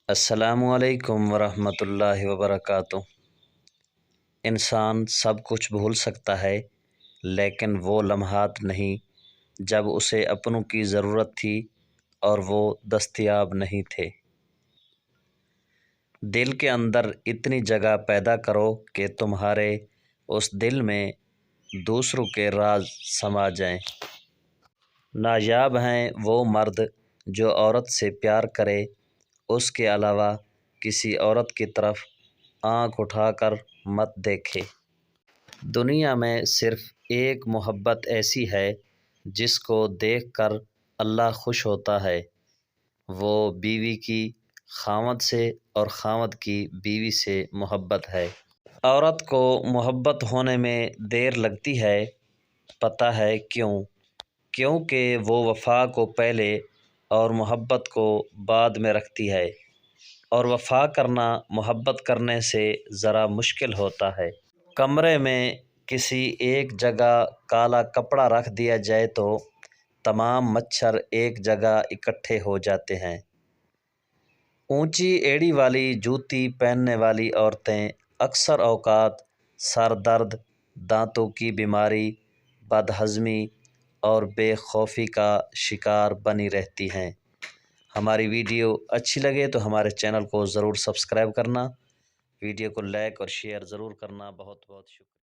السلام علیکم ورحمۃ اللہ وبرکاتہ۔ انسان سب کچھ بھول سکتا ہے، لیکن وہ لمحات نہیں جب اسے اپنوں کی ضرورت تھی اور وہ دستیاب نہیں تھے۔ دل کے اندر اتنی جگہ پیدا کرو کہ تمہارے اس دل میں دوسروں کے راز سما جائیں۔ نایاب ہیں وہ مرد جو عورت سے پیار کرے، اس کے علاوہ کسی عورت کی طرف آنکھ اٹھا کر مت دیکھے۔ دنیا میں صرف ایک محبت ایسی ہے جس کو دیکھ کر اللہ خوش ہوتا ہے، وہ بیوی کی خاوند سے اور خاوند کی بیوی سے محبت ہے۔ عورت کو محبت ہونے میں دیر لگتی ہے، پتہ ہے کیوں؟ کیونکہ وہ وفا کو پہلے اور محبت کو بعد میں رکھتی ہے، اور وفا کرنا محبت کرنے سے ذرا مشکل ہوتا ہے۔ کمرے میں کسی ایک جگہ کالا کپڑا رکھ دیا جائے تو تمام مچھر ایک جگہ اکٹھے ہو جاتے ہیں۔ اونچی ایڑی والی جوتی پہننے والی عورتیں اکثر اوقات سر درد، دانتوں کی بیماری، بدہضمی اور بے خوفی کا شکار بنی رہتی ہیں۔ ہماری ویڈیو اچھی لگے تو ہمارے چینل کو ضرور سبسکرائب کرنا، ویڈیو کو لائک اور شیئر ضرور کرنا۔ بہت بہت شکریہ۔